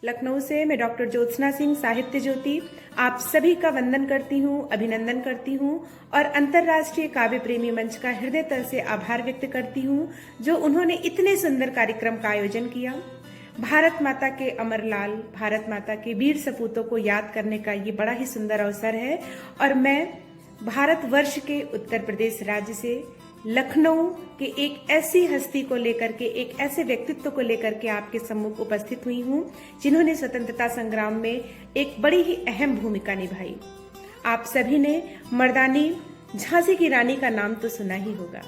लखनऊ से मैं डॉक्टर ज्योत्सना सिंह साहित्य ज्योति आप सभी का वंदन करती हूँ, अभिनंदन करती हूँ और अंतर्राष्ट्रीय काव्य प्रेमी मंच का हृदयतल से आभार व्यक्त करती हूँ जो उन्होंने इतने सुंदर कार्यक्रम का आयोजन किया। भारत माता के अमर लाल, भारत माता के वीर सपूतों को याद करने का ये बड़ा ही सुंदर अवसर है और मैं भारतवर्ष के उत्तर प्रदेश राज्य से लखनऊ के एक ऐसी हस्ती को लेकर के, एक ऐसे व्यक्तित्व को लेकर के आपके सम्मुख उपस्थित हुई हूँ जिन्होंने स्वतंत्रता संग्राम में एक बड़ी ही अहम भूमिका निभाई। आप सभी ने मर्दानी झांसी की रानी का नाम तो सुना ही होगा।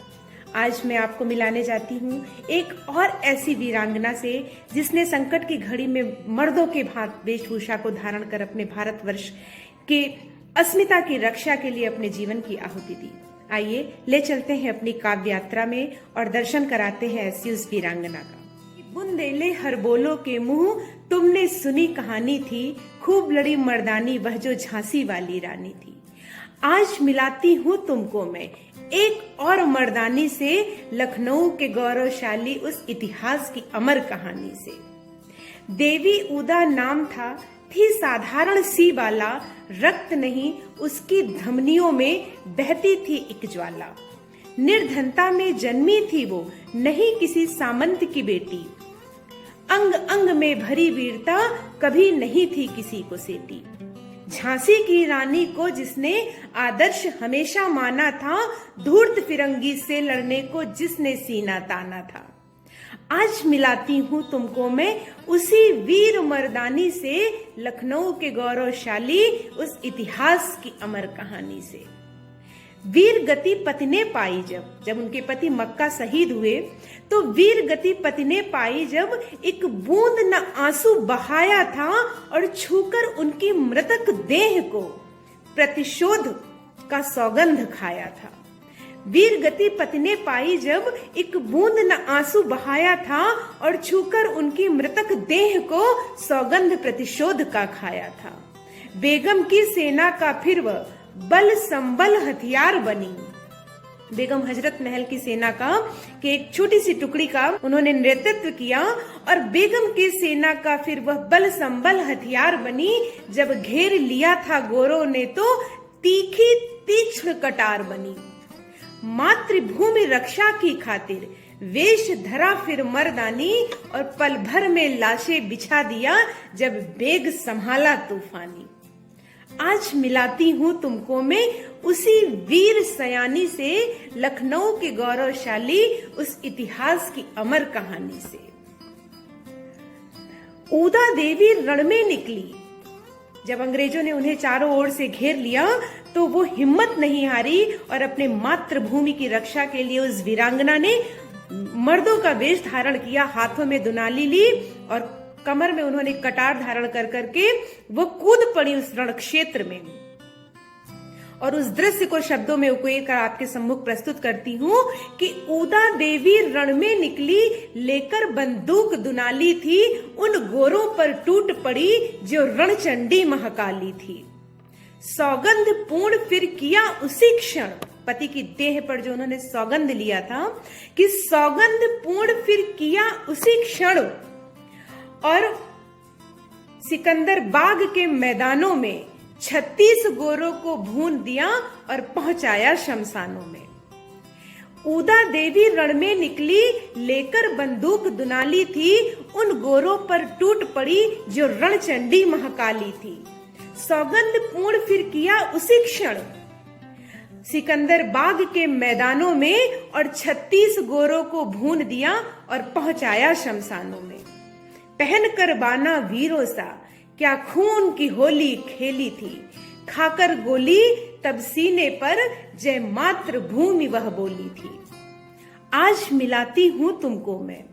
आज मैं आपको मिलाने जाती हूँ एक और ऐसी वीरांगना से जिसने संकट की घड़ी में मर्दों के भांत वेशभूषा को धारण कर अपने भारतवर्ष के अस्मिता की रक्षा के लिए अपने जीवन की आहुति दी। आइए ले चलते हैं अपनी काव्य यात्रा में और दर्शन कराते हैं ऐसी उस वीरांगना का। बुंदेले हर बोलो के मुंह तुमने सुनी कहानी थी, खूब लड़ी मर्दानी वह जो झांसी वाली रानी थी। आज मिलाती हूँ तुमको मैं एक और मर्दानी से, लखनऊ के गौरवशाली उस इतिहास की अमर कहानी से। देवी उदा नाम था, थी साधारण सी बाला, रक्त नहीं उसकी धमनियों में बहती थी एक ज्वाला। निर्धनता में जन्मी थी वो, नहीं किसी सामंत की बेटी, अंग अंग में भरी वीरता कभी नहीं थी किसी को सेती। झांसी की रानी को जिसने आदर्श हमेशा माना था, धूर्त फिरंगी से लड़ने को जिसने सीना ताना था। आज मिलाती हूँ तुमको मैं उसी वीर मर्दानी से, लखनऊ के गौरवशाली उस इतिहास की अमर कहानी से। वीर गति पति ने पाई जब उनके पति मक्का शहीद हुए तो वीर गति पति ने पाई जब एक बूंद न आंसू बहाया था और छूकर उनकी मृतक देह को प्रतिशोध का सौगंध खाया था। वीर गति पति ने पाई जब एक बूंद न आंसू बहाया था और छूकर उनकी मृतक देह को सौगंध प्रतिशोध का खाया था। बेगम की सेना का फिर वह बल संबल हथियार बनी। बेगम हजरत महल की सेना का कि एक छोटी सी टुकड़ी का उन्होंने नेतृत्व किया और बेगम की सेना का फिर वह बल संबल हथियार बनी। जब घेर लिया था गोरों ने तो तीखी तीक्ष्ण कटार बनी। मातृभूमि रक्षा की खातिर वेश धरा फिर मर्दानी और पल भर में लाशें बिछा दिया जब बेग संभाला तूफानी। आज मिलाती हूँ तुमको मैं उसी वीर सयानी से, लखनऊ के गौरवशाली उस इतिहास की अमर कहानी से। ऊदा देवी रण में निकली, जब अंग्रेजों ने उन्हें चारों ओर से घेर लिया तो वो हिम्मत नहीं हारी और अपने मातृभूमि की रक्षा के लिए उस वीरांगना ने मर्दों का वेश धारण किया, हाथों में दुनाली ली और कमर में उन्होंने कटार धारण कर करके वो कूद पड़ी उस रण क्षेत्र में। और उस दृश्य को शब्दों में उकेर कर आपके सम्मुख प्रस्तुत करती हूँ कि ऊदा देवी रण में निकली, लेकर बंदूक दुनाली थी, उन गोरों पर टूट पड़ी जो रणचंडी महाकाली थी। सौगंध पूर्ण फिर किया उसी क्षण, पति की देह पर जो उन्होंने सौगंध लिया था कि सौगंध पूर्ण फिर किया उसी क्षण और सिकंदर बाग के मैदानों में 36 गोरों को भून दिया और पहुंचाया शमशानों में। ऊदा देवी रण में निकली, लेकर बंदूक दुनाली थी, उन गोरों पर टूट पड़ी जो रणचंडी महाकाली थी। सौगंध पूर्ण फिर किया उसी क्षण सिकंदर बाग के मैदानों में और 36 गोरों को भून दिया और पहुंचाया शमशानों में। पहनकर बाना वीरों सा क्या खून की होली खेली थी, खाकर गोली तब सीने पर जय मातृभूमि वह बोली थी। आज मिलाती हूँ तुमको मैं,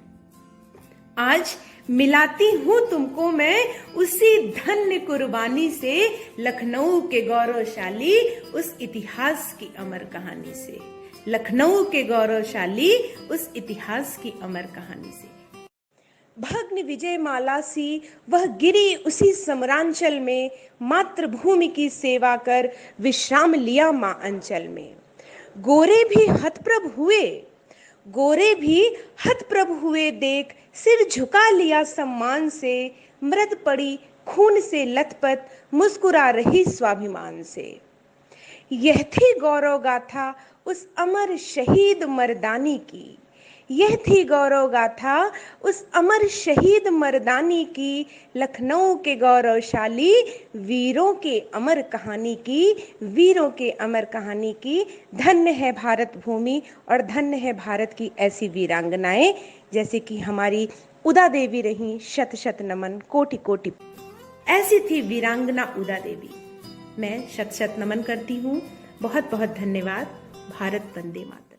आज मिलाती हूँ तुमको मैं उसी धन्य कुर्बानी से, लखनऊ के गौरवशाली उस इतिहास की अमर कहानी से। लखनऊ के गौरवशाली उस इतिहास की अमर कहानी से। भग्न विजय माला सी वह गिरी उसी समरांचल में, मातृभूमि की सेवा कर विश्राम लिया मां अंचल में। गोरे भी हतप्रभ हुए गोरे भी हतप्रभ हुए देख, सिर झुका लिया सम्मान से, मृत पड़ी खून से लथपथ, मुस्कुरा रही स्वाभिमान से। यह थी गौरव गाथा उस अमर शहीद मर्दानी की, यह थी गौरव गाथा उस अमर शहीद मर्दानी की, लखनऊ के गौरवशाली वीरों के अमर कहानी की, वीरों के अमर कहानी की। धन्य है भारत भूमि और धन्य है भारत की ऐसी वीरांगनाएं जैसे कि हमारी उदा देवी रहीं। शत शत नमन, कोटि कोटि। ऐसी थी वीरांगना उदा देवी। मैं शत शत नमन करती हूँ। बहुत बहुत धन्यवाद। भारत वंदे मातरम।